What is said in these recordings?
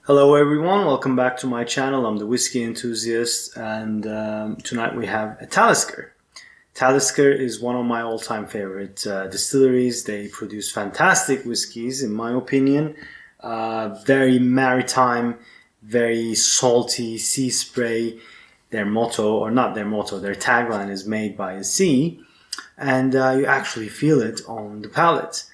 Hello everyone, welcome back to my channel. I'm the whiskey enthusiast, and tonight we have a Talisker. Talisker is one of my all-time favorite distilleries. They produce fantastic whiskeys, in my opinion. Very maritime, very salty, sea spray. Their motto, or not their motto, their tagline is "Made by the Sea," and you actually feel it on the palate.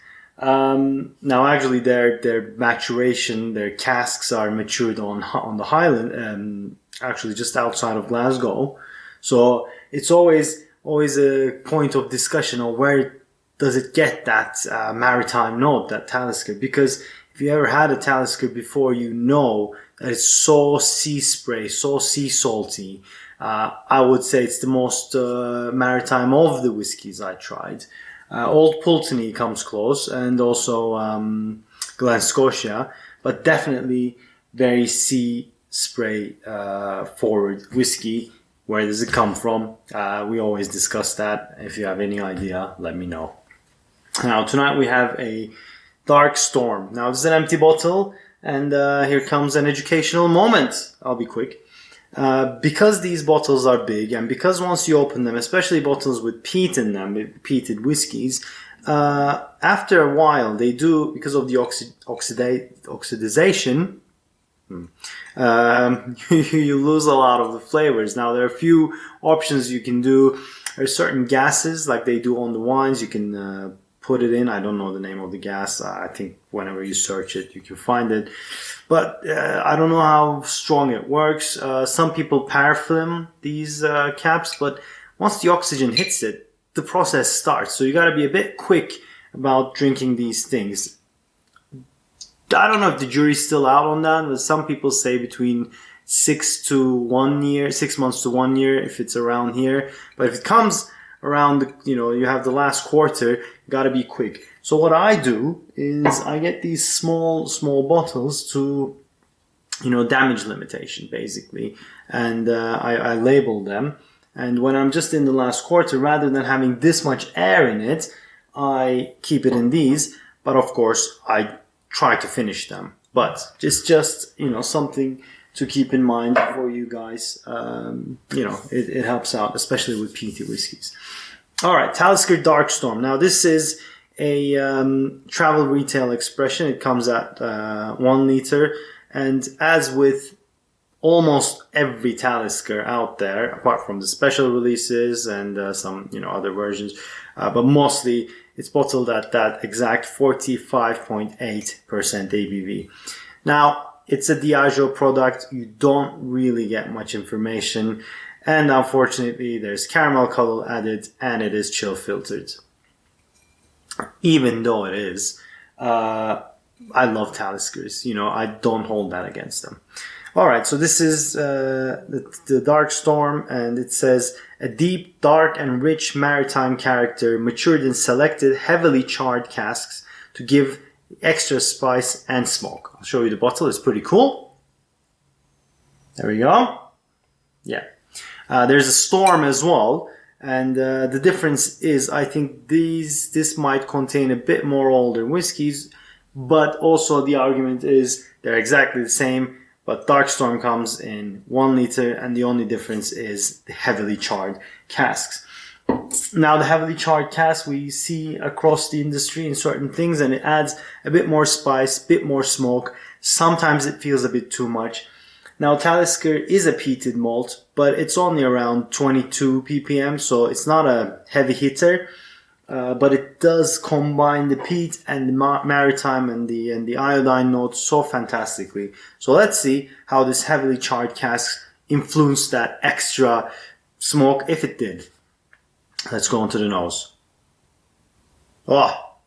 Now, actually, their maturation, their casks are matured on the Highland, actually just outside of Glasgow. So it's always a point of discussion of where does it get that maritime note, that Talisker. Because if you ever had a Talisker before, you know that it's so sea spray, so sea salty. I would say it's the most maritime of the whiskies I tried. Old Pulteney comes close, and also Glen Scotia, but definitely very sea spray forward whiskey. Where does it come from? We always discuss that. If you have any idea, let me know. Now, tonight we have a Dark Storm. Now, this is an empty bottle, and here comes an educational moment. I'll be quick. Because these bottles are big, and because once you open them, especially bottles with peat in them, peated whiskies, after a while they do, because of the oxidization, you lose a lot of the flavors. Now, there are a few options you can do. There are certain gases, like they do on the wines, you can put it in. I don't know the name of the gas. I think whenever you search it, you can find it. But I don't know how strong it works. Some people paraffin these caps, but once the oxygen hits it, the process starts. So you got to be a bit quick about drinking these things. I don't know if the jury's still out on that, but some people say between 6 months to 1 year, if it's around here. But if it comes around, you have the last quarter, you got to be quick. So what I do is I get these small bottles to, damage limitation, basically. And I label them. And when I'm just in the last quarter, rather than having this much air in it, I keep it in these. But of course, I try to finish them. But it's just something to keep in mind for you guys. It helps out, especially with peaty whiskies. All right, Talisker Dark Storm. Now, this is a travel retail expression. It comes at 1 liter. And as with almost every Talisker out there, apart from the special releases and some other versions, but mostly it's bottled at that exact 45.8% ABV. Now, it's a Diageo product. You don't really get much information. And unfortunately, there's caramel color added, and it is chill filtered. Even though it is, I love Taliskers. I don't hold that against them. All right, so this is the Dark Storm, and it says a deep, dark, and rich maritime character matured in selected, heavily charred casks to give extra spice and smoke. I'll show you the bottle. It's pretty cool. There we go. Yeah. There's a Storm as well, and the difference is I think this might contain a bit more older whiskies, but also the argument is they're exactly the same, but Dark Storm comes in 1 liter, and the only difference is the heavily charred casks. Now, the heavily charred cask we see across the industry in certain things, and it adds a bit more spice, a bit more smoke. Sometimes it feels a bit too much. Now, Talisker is a peated malt, but it's only around 22 ppm, so it's not a heavy hitter. But it does combine the peat and the maritime and the iodine notes so fantastically. So let's see how this heavily charred cask influenced that extra smoke, if it did. Let's go onto the nose. Oh,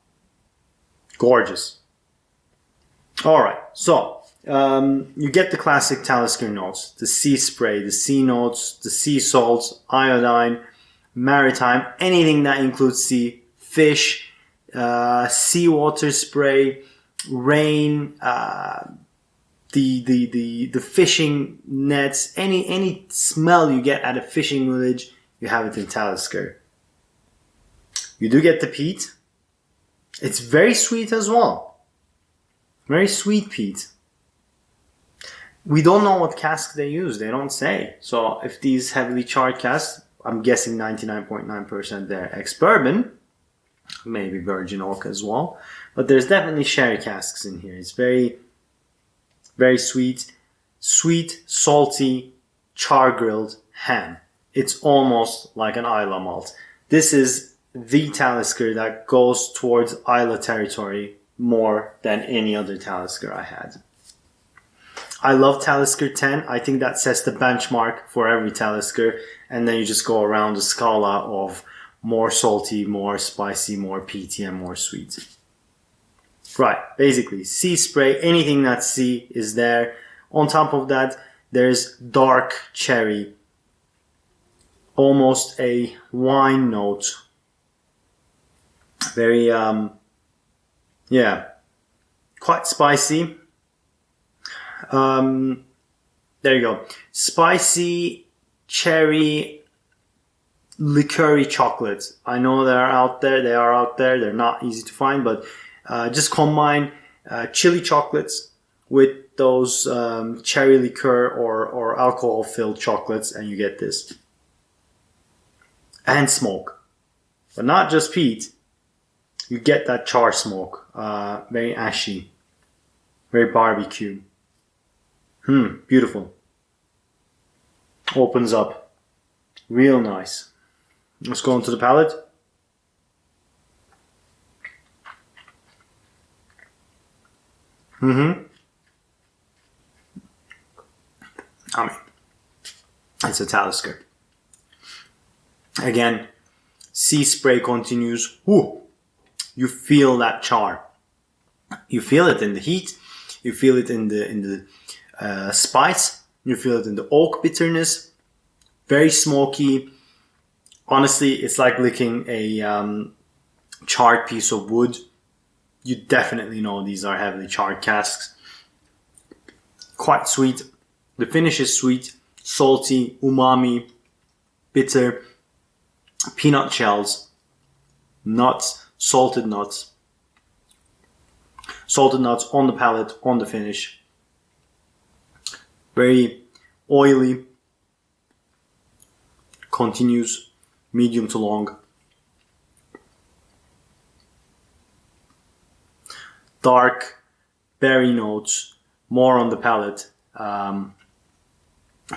gorgeous. All right, so you get the classic Talisker notes, the sea spray, the sea notes, the sea salts, iodine, maritime, anything that includes sea, fish, seawater spray, rain, the fishing nets, any smell you get at a fishing village, you have it in Talisker. You do get the peat. It's very sweet as well. Very sweet peat. We don't know what cask they use. They don't say. So if these heavily charred casks, I'm guessing 99.9% they're ex-bourbon, maybe virgin oak as well. But there's definitely sherry casks in here. It's very, very sweet, salty, char-grilled ham. It's almost like an Islay malt. This is the Talisker that goes towards Islay territory more than any other Talisker I had. I love Talisker 10. I think that sets the benchmark for every Talisker. And then you just go around the scala of more salty, more spicy, more peaty, and more sweet. Right, basically, sea spray, anything that's sea is there. On top of that, there's dark cherry. Almost a wine note. Very, quite spicy. There you go. Spicy cherry liqueur-y chocolate. I know they're out there. They are out there. They're not easy to find, but just combine chili chocolates with those cherry liqueur or alcohol-filled chocolates, and you get this. And smoke. But not just peat. You get that char smoke. Very ashy. Very barbecue. Beautiful. Opens up. Real nice. Let's go into the palate. I mean, it's a Talisker. Again, sea spray continues. Whew. You feel that char. You feel it in the heat. You feel it in the spice. You feel it in the oak bitterness. Very smoky. Honestly, it's like licking a charred piece of wood. You definitely know these are heavily charred casks. Quite sweet. The finish is sweet, salty, umami, bitter, peanut shells, nuts, salted nuts. Salted nuts on the palate, on the finish. Very oily. Continues medium to long. Dark berry notes, more on the palate.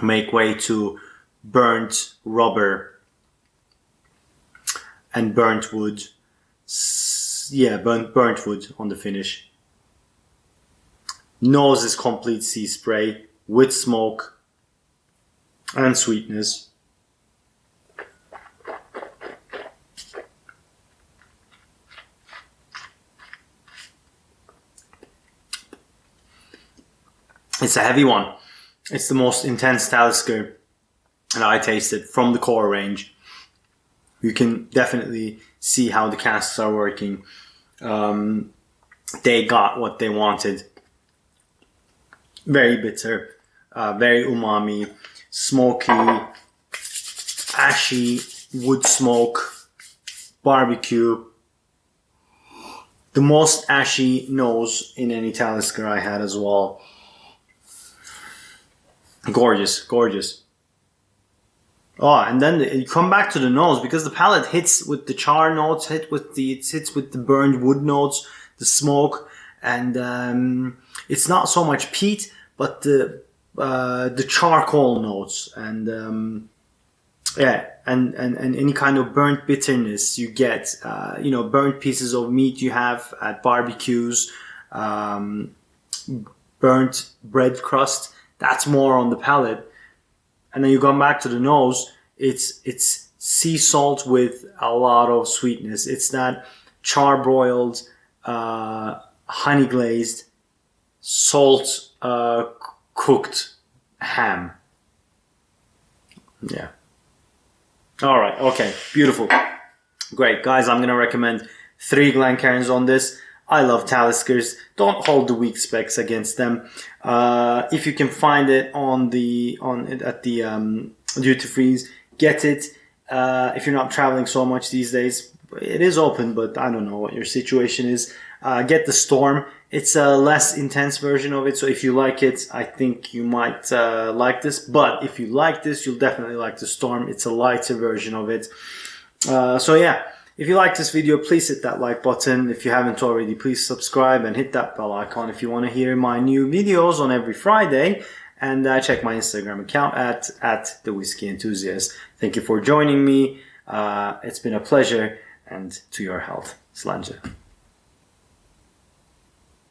Make way to burnt rubber and burnt wood. Burnt wood on the finish. Nose is complete sea spray with smoke and sweetness. It's a heavy one. It's the most intense Talisker that I tasted from the core range. You can definitely see how the casks are working. They got what they wanted. Very bitter, very umami, smoky, ashy, wood smoke, barbecue. The most ashy nose in any Talisker I had as well. Gorgeous, gorgeous. Oh, and then you come back to the nose because the palate hits with the char notes, hits with the burned wood notes, the smoke, and it's not so much peat, but the charcoal notes, and and any kind of burnt bitterness you get. Burnt pieces of meat you have at barbecues, burnt bread crust. That's more on the palate. And then you come back to the nose, it's sea salt with a lot of sweetness. It's that charbroiled, honey glazed, salt cooked ham. Yeah. All right. Okay. Beautiful. Great. Guys, I'm going to recommend 3 Glencairns on this. I love Taliskers. Don't hold the weak specs against them. If you can find it at the duty frees, get it. If you're not traveling so much these days, it is open, but I don't know what your situation is. Get the Storm. It's a less intense version of it, so if you like it, I think you might like this. But if you like this, you'll definitely like the Storm. It's a lighter version of it. So yeah, if you like this video, please hit that like button. If you haven't already, please subscribe and hit that bell icon if you want to hear my new videos on every Friday. And check my Instagram account at the Whiskey Enthusiast. Thank you for joining me. It's been a pleasure, and to your health. Slàinte.